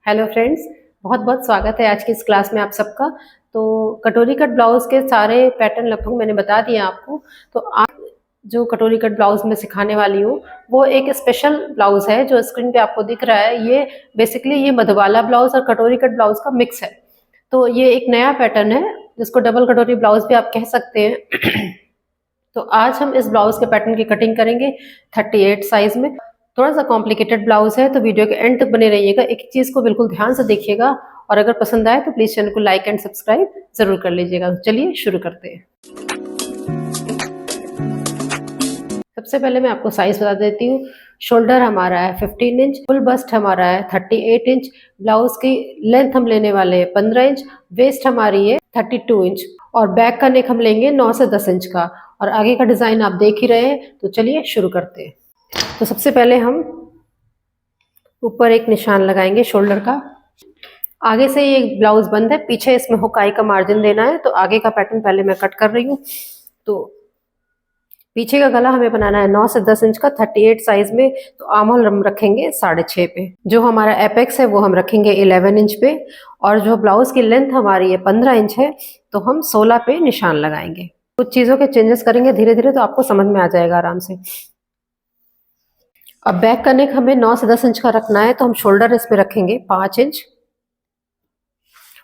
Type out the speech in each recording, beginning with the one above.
Hello friends, बहुत बहुत स्वागत है आज की इस क्लास में आप सबका। तो कटोरी कट ब्लाउज के सारे पैटर्न लगभग मैंने बता दिए आपको। तो आज जो कटोरी कट ब्लाउज में सिखाने वाली हूँ वो एक स्पेशल ब्लाउज है जो स्क्रीन पे आपको दिख रहा है। ये बेसिकली ये मधुबाला ब्लाउज और कटोरी कट ब्लाउज का मिक्स है। तो ये एक नया पैटर्न है जिसको डबल कटोरी ब्लाउज भी आप कह सकते हैं। तो आज हम इस ब्लाउज के पैटर्न की कटिंग करेंगे 38 साइज में। थोड़ा सा कॉम्प्लिकेटेड ब्लाउज है तो वीडियो के एंड तक बने रहिएगा, एक चीज को बिल्कुल ध्यान से देखिएगा और अगर पसंद आए तो प्लीज चैनल को लाइक एंड सब्सक्राइब जरूर कर लीजिएगा। चलिए शुरू करते हैं। सबसे पहले मैं आपको साइज बता देती हूँ। शोल्डर हमारा है 15 इंच, फुल बस्ट हमारा है 38 इंच, ब्लाउज की लेंथ हम लेने वाले हैं 15 इंच, वेस्ट हमारी है 32 इंच और बैक का नेक हम लेंगे 9 से 10 इंच का। और आगे का डिजाइन आप देख ही रहे हैं, तो चलिए शुरू करते हैं। तो सबसे पहले हम ऊपर एक निशान लगाएंगे शोल्डर का। आगे से ये ब्लाउज बंद है, पीछे इसमें हुकाई का मार्जिन देना है। तो आगे का पैटर्न पहले मैं कट कर रही हूँ। तो पीछे का गला हमें बनाना है 9 से 10 इंच का 38 साइज में। तो आर्म होल हम रखेंगे 6.5 पे। जो हमारा एपेक्स है वो हम रखेंगे 11 इंच पे। और जो ब्लाउज की लेंथ हमारी है 15 इंच है, तो हम 16 पे निशान लगाएंगे। कुछ चीजों के चेंजेस करेंगे धीरे धीरे, तो आपको समझ में आ जाएगा आराम से। अब बैक का नेक हमें 9 से 10 इंच का रखना है, तो हम शोल्डर इसमें रखेंगे 5 इंच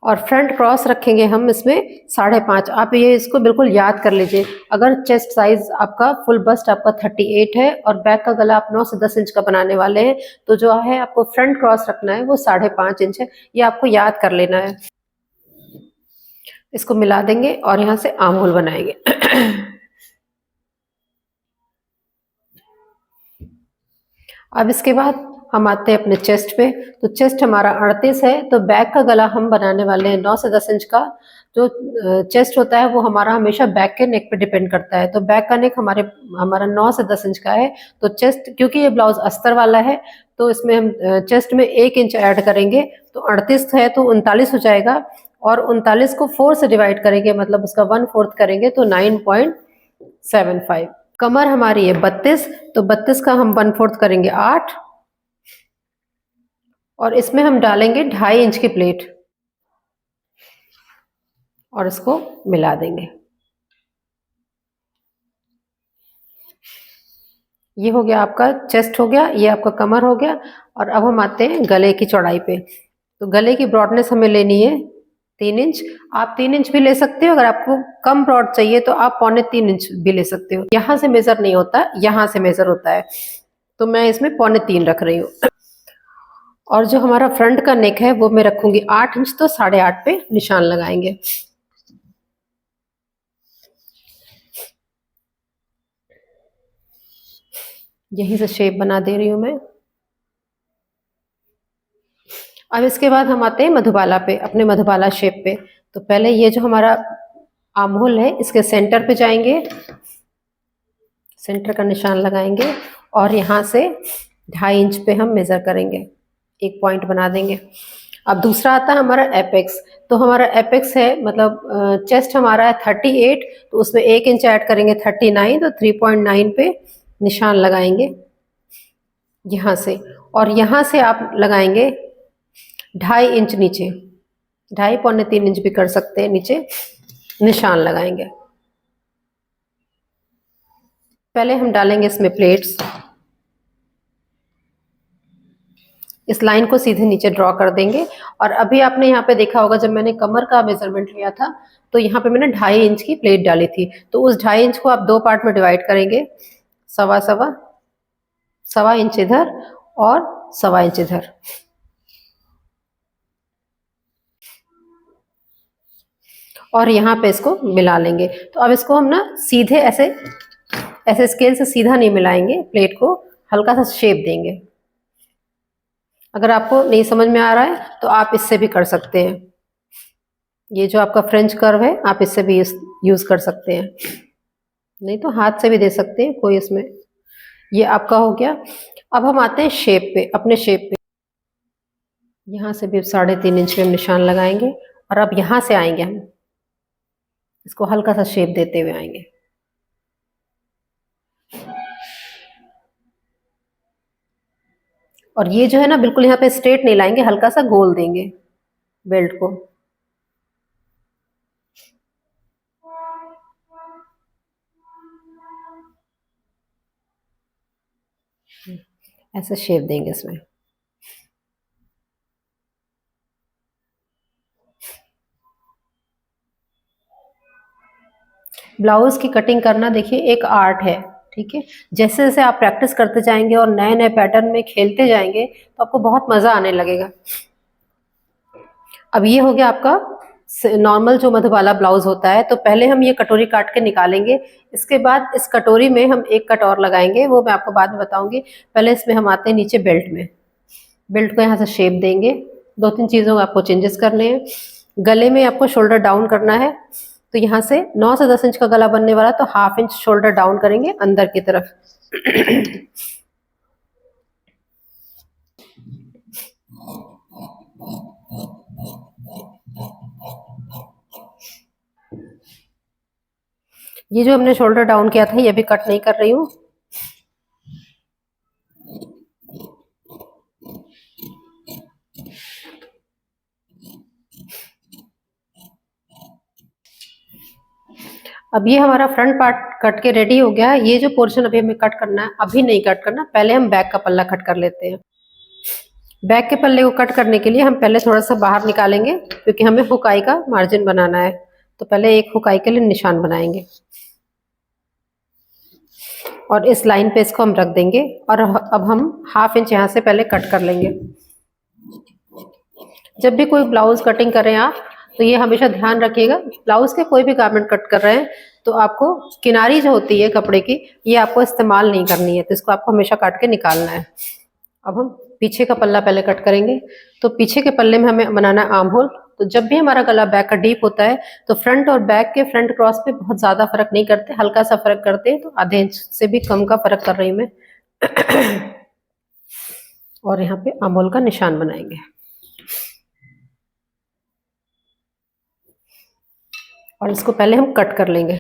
और फ्रंट क्रॉस रखेंगे हम इसमें 5.5। आप ये इसको बिल्कुल याद कर लीजिए। अगर चेस्ट साइज आपका फुल बस्ट आपका 38 है और बैक का गला आप 9 से 10 इंच का बनाने वाले हैं, तो जो है आपको फ्रंट क्रॉस रखना है वो 5.5 इंच है। ये आपको याद कर लेना है। इसको मिला देंगे और यहाँ से आर्म होल बनाएंगे। अब इसके बाद हम आते हैं अपने चेस्ट पे। तो चेस्ट हमारा 38 है, तो बैक का गला हम बनाने वाले हैं 9 से 10 इंच का। जो चेस्ट होता है वो हमारा हमेशा बैक के नेक पे डिपेंड करता है। तो बैक का नेक हमारा 9 से 10 इंच का है। तो चेस्ट, क्योंकि ये ब्लाउज अस्तर वाला है, तो इसमें हम चेस्ट में 1 इंच ऐड करेंगे। तो 38 है तो 39 हो जाएगा। और 39 को 4 से डिवाइड करेंगे, मतलब उसका 1/4 करेंगे तो 9.75। कमर हमारी है 32, तो 32 का हम 1/4 करेंगे 8। और इसमें हम डालेंगे 2.5 इंच की प्लेट और इसको मिला देंगे। ये हो गया आपका चेस्ट, हो गया ये आपका कमर हो गया। और अब हम आते हैं गले की चौड़ाई पे। तो गले की ब्रॉडनेस हमें लेनी है 3 इंच। आप 3 इंच भी ले सकते हो, अगर आपको कम ब्रॉड चाहिए तो आप 3.25 इंच भी ले सकते हो। यहाँ से मेजर नहीं होता, यहाँ से मेजर होता है। तो मैं इसमें 3.25 रख रही हूँ। और जो हमारा फ्रंट का नेक है वो मैं रखूंगी 8 इंच, तो 8.5 पे निशान लगाएंगे। यहीं से शेप बना दे रही हूं मैं। अब इसके बाद हम आते हैं मधुबाला पे, अपने मधुबाला शेप पे। तो पहले ये जो हमारा आर्म होल है इसके सेंटर पे जाएंगे, सेंटर का निशान लगाएंगे और यहाँ से 2.5 इंच पे हम मेजर करेंगे, एक पॉइंट बना देंगे। अब दूसरा आता है हमारा एपेक्स। तो हमारा एपेक्स है, मतलब चेस्ट हमारा है 38, तो उसमें 1 इंच ऐड करेंगे 39, तो 3.9 पे निशान लगाएंगे यहाँ से। और यहाँ से आप लगाएंगे 2.5 इंच नीचे, 2.5 3 इंच भी कर सकते हैं, नीचे निशान लगाएंगे। पहले हम डालेंगे इसमें प्लेट्स। इस लाइन को सीधे नीचे ड्रॉ कर देंगे। और अभी आपने यहाँ पे देखा होगा, जब मैंने कमर का मेजरमेंट लिया था तो यहाँ पे मैंने 2.5 इंच की प्लेट डाली थी। तो उस 2.5 इंच को आप 2 पार्ट में डिवाइड करेंगे, सवा इंच इधर और सवा इंच इधर। और यहाँ पे इसको मिला लेंगे। तो अब इसको हम ना सीधे ऐसे ऐसे स्केल से सीधा नहीं मिलाएंगे, प्लेट को हल्का सा शेप देंगे। अगर आपको नहीं समझ में आ रहा है तो आप इससे भी कर सकते हैं। ये जो आपका फ्रेंच कर्व है आप इससे भी यूज कर सकते हैं, नहीं तो हाथ से भी दे सकते हैं, कोई इसमें। ये आपका हो गया। अब हम आते हैं शेप पे, अपने शेप पे। यहाँ से भी 3.5 इंच पे हम निशान लगाएंगे और अब यहाँ से आएंगे, हम इसको हल्का सा शेप देते हुए आएंगे। और ये जो है ना बिल्कुल यहाँ पे स्ट्रेट नहीं लाएंगे, हल्का सा गोल देंगे बेल्ट को। ऐसे शेप देंगे इसमें। ब्लाउज की कटिंग करना देखिए एक आर्ट है, ठीक है। जैसे जैसे आप प्रैक्टिस करते जाएंगे और नए नए पैटर्न में खेलते जाएंगे तो आपको बहुत मजा आने लगेगा। अब ये हो गया आपका नॉर्मल जो मधुबाला ब्लाउज होता है। तो पहले हम ये कटोरी काट के निकालेंगे, इसके बाद इस कटोरी में हम एक कट और लगाएंगे, वो मैं आपको बाद में बताऊंगी। पहले इसमें हम आते हैं नीचे बेल्ट में। बेल्ट को यहाँ से शेप देंगे। दो तीन चीज़ों को आपको चेंजेस करने हैं। गले में आपको शोल्डर डाउन करना है, तो यहाँ से 9 से 10 इंच का गला बनने वाला, तो ½ इंच शोल्डर डाउन करेंगे अंदर की तरफ। ये जो हमने शोल्डर डाउन किया था ये भी कट नहीं कर रही हूँ। अब ये हमारा फ्रंट पार्ट कट के रेडी हो गया है। ये जो पोर्शन अभी हमें कट करना है, अभी नहीं कट करना, पहले हम बैक का पल्ला कट कर लेते हैं। बैक के पल्ले को कट करने के लिए हम पहले थोड़ा सा बाहर निकालेंगे, क्योंकि हमें हुकाई का मार्जिन बनाना है। तो पहले एक हुकाई के लिए निशान बनाएंगे और इस लाइन पे इसको हम रख देंगे। और अब हम ½ इंच यहाँ से पहले कट कर लेंगे। जब भी कोई ब्लाउज कटिंग करें आप, तो ये हमेशा ध्यान रखिएगा, ब्लाउज के कोई भी गारमेंट कट कर रहे हैं तो आपको किनारी जो होती है कपड़े की, ये आपको इस्तेमाल नहीं करनी है, तो इसको आपको हमेशा काट के निकालना है। अब हम पीछे का पल्ला पहले कट करेंगे। तो पीछे के पल्ले में हमें बनाना है आर्म होल। तो जब भी हमारा गला बैक का डीप होता है तो फ्रंट और बैक के फ्रंट क्रॉस पे बहुत ज्यादा फर्क नहीं करते, हल्का सा फर्क करते हैं। तो ½ इंच से भी कम का फर्क कर रही हूँ मैं। और यहाँ पे आर्म होल का निशान बनाएंगे। और इसको पहले हम कट कर लेंगे।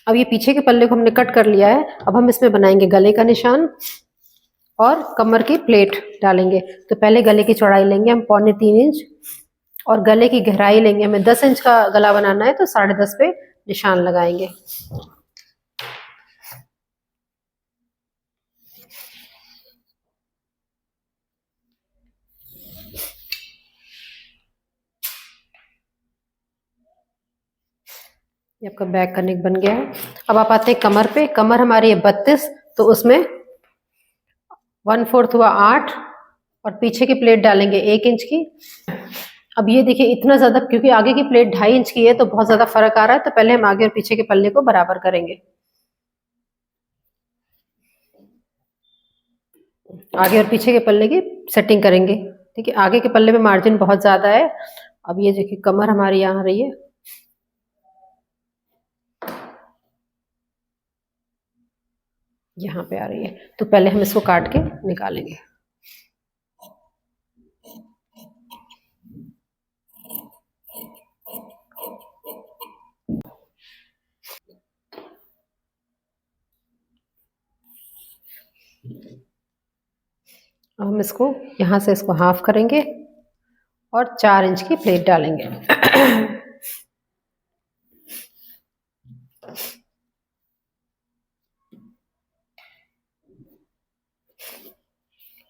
अब ये पीछे के पल्ले को हमने कट कर लिया है। अब हम इसमें बनाएंगे गले का निशान और कमर की प्लेट डालेंगे। तो पहले गले की चौड़ाई लेंगे हम 3.25 इंच और गले की गहराई लेंगे, हमें 10 इंच का गला बनाना है तो 10.5 पे निशान लगाएंगे। ये आपका बैक का नेक बन गया है। अब आप आते हैं कमर पे। कमर हमारी है 32, तो उसमें 1/4 हुआ 8 और पीछे की प्लेट डालेंगे 1 इंच की। अब ये देखिए इतना ज्यादा, क्योंकि आगे की प्लेट 2.5 इंच की है तो बहुत ज्यादा फर्क आ रहा है, तो पहले हम आगे और पीछे के पल्ले को बराबर करेंगे। आगे और पीछे के पल्ले की सेटिंग करेंगे, ठीक है। आगे के पल्ले में मार्जिन बहुत ज्यादा है। अब ये देखिए कमर हमारी यहाँ आ रही है, यहाँ पे आ रही है, तो पहले हम इसको काट के निकालेंगे। अब हम इसको यहाँ से इसको हाफ करेंगे और 4 इंच की प्लेट डालेंगे।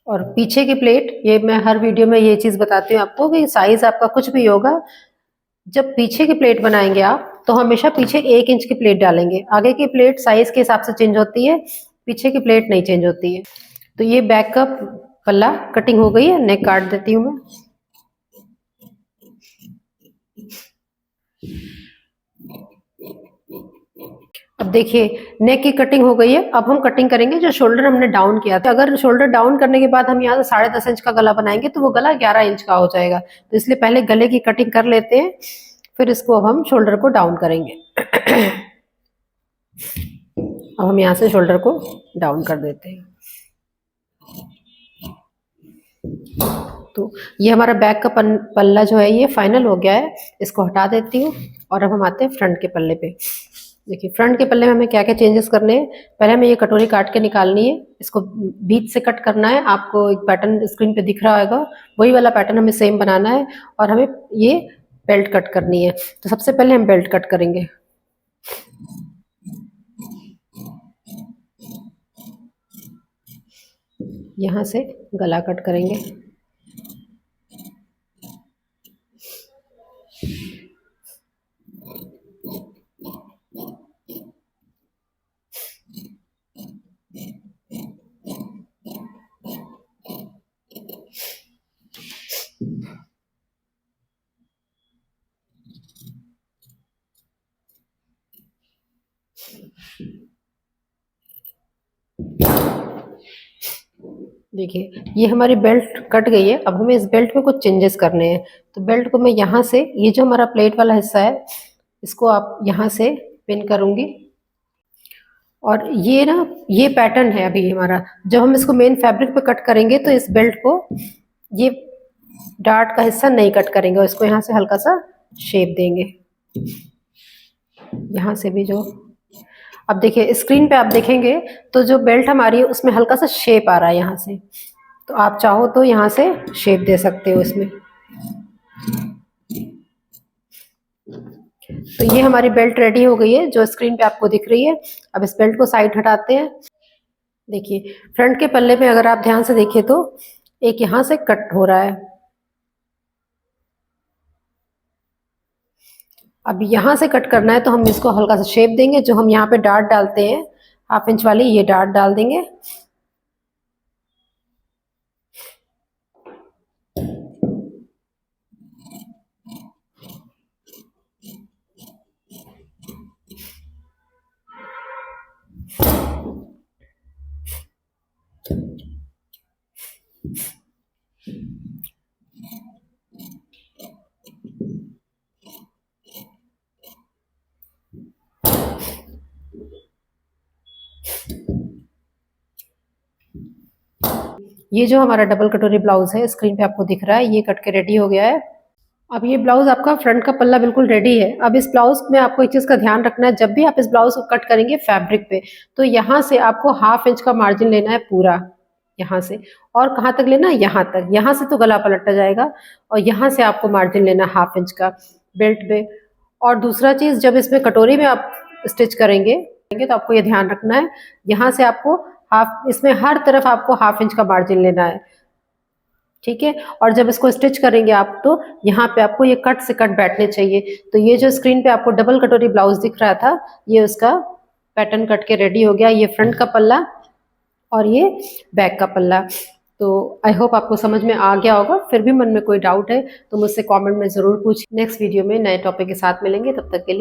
और पीछे की प्लेट, ये मैं हर वीडियो में ये चीज बताती हूँ आपको कि साइज आपका कुछ भी होगा, जब पीछे की प्लेट बनाएंगे आप तो हमेशा पीछे 1 इंच की प्लेट डालेंगे। आगे की प्लेट साइज के हिसाब से चेंज होती है, पीछे की प्लेट नहीं चेंज होती है। तो ये बैक का पल्ला कटिंग हो गई है, नेक काट देती हूँ मैं। अब देखिए नेक की कटिंग हो गई है। अब हम कटिंग करेंगे जो शोल्डर हमने डाउन किया था। अगर शोल्डर डाउन करने के बाद हम यहाँ से 10.5 इंच का गला बनाएंगे तो वो गला 11 इंच का हो जाएगा, तो इसलिए पहले गले की कटिंग कर लेते हैं, फिर इसको अब हम शोल्डर को डाउन करेंगे। अब हम यहाँ से शोल्डर को डाउन कर देते हैं। तो ये हमारा बैक का पल्ला जो है ये फाइनल हो गया है, इसको हटा देती हूँ। और अब हम आते हैं फ्रंट के पल्ले पे। देखिए फ्रंट के पल्ले में हमें क्या क्या चेंजेस करने हैं। पहले हमें ये कटोरी काट के निकालनी है, इसको बीच से कट करना है। आपको एक पैटर्न स्क्रीन पे दिख रहा होगा, वही वाला पैटर्न हमें सेम बनाना है। और हमें ये बेल्ट कट करनी है। तो सबसे पहले हम बेल्ट कट करेंगे। यहाँ से गला कट करेंगे। देखिए ये हमारी बेल्ट कट गई है। अब हमें इस बेल्ट में कुछ चेंजेस करने हैं। तो बेल्ट को मैं यहाँ से, ये जो हमारा प्लेट वाला हिस्सा है, इसको आप यहाँ से पिन करूँगी। और ये ना, ये पैटर्न है अभी हमारा। जब हम इसको मेन फैब्रिक पे कट करेंगे तो इस बेल्ट को, ये डार्ट का हिस्सा नहीं कट करेंगे और इसको यहाँ से हल्का सा शेप देंगे। यहाँ से भी जो, अब देखिए स्क्रीन पे आप देखेंगे तो जो बेल्ट हमारी है उसमें हल्का सा शेप आ रहा है यहाँ से। तो आप चाहो तो यहाँ से शेप दे सकते हो इसमें। तो ये हमारी बेल्ट रेडी हो गई है जो स्क्रीन पे आपको दिख रही है। अब इस बेल्ट को साइड हटाते हैं। देखिए फ्रंट के पल्ले पे अगर आप ध्यान से देखिए तो एक यहाँ से कट हो रहा है। अब यहाँ से कट करना है तो हम इसको हल्का सा शेप देंगे। जो हम यहाँ पे डार्ट डालते हैं 1/2 इंच वाली, ये डार्ट डाल देंगे। ये जो हमारा डबल कटोरी ब्लाउज है स्क्रीन पे आपको दिख रहा है, ये कट के रेडी हो गया है। अब ये ब्लाउज आपका फ्रंट का पल्ला बिल्कुल रेडी है। अब इस ब्लाउज में आपको एक चीज का ध्यान रखना है, जब भी आप इस ब्लाउज को कट करेंगे फैब्रिक पे, तो यहाँ से आपको 1/2 इंच का मार्जिन लेना है पूरा, यहाँ से। और कहाँ तक लेना है? यहाँ तक। यहाँ से तो गला पलटा जाएगा और यहाँ से आपको मार्जिन लेना है 1/2 इंच का बेल्ट पे। और दूसरा चीज, जब इसमें कटोरी में आप स्टिच करेंगे तो आपको ये ध्यान रखना है, यहाँ से आपको इसमें हर तरफ आपको 1/2 इंच का मार्जिन लेना है, ठीक है। और जब इसको स्टिच करेंगे आप तो यहाँ पे आपको ये कट से कट बैठने चाहिए। तो ये जो स्क्रीन पे आपको डबल कटोरी ब्लाउज दिख रहा था, ये उसका पैटर्न कट के रेडी हो गया। ये फ्रंट का पल्ला और ये बैक का पल्ला। तो आई होप आपको समझ में आ गया होगा। फिर भी मन में कोई डाउट है तो मुझसे कमेंट में ज़रूर पूछिए। नेक्स्ट वीडियो में नए टॉपिक के साथ मिलेंगे, तब तक के लिए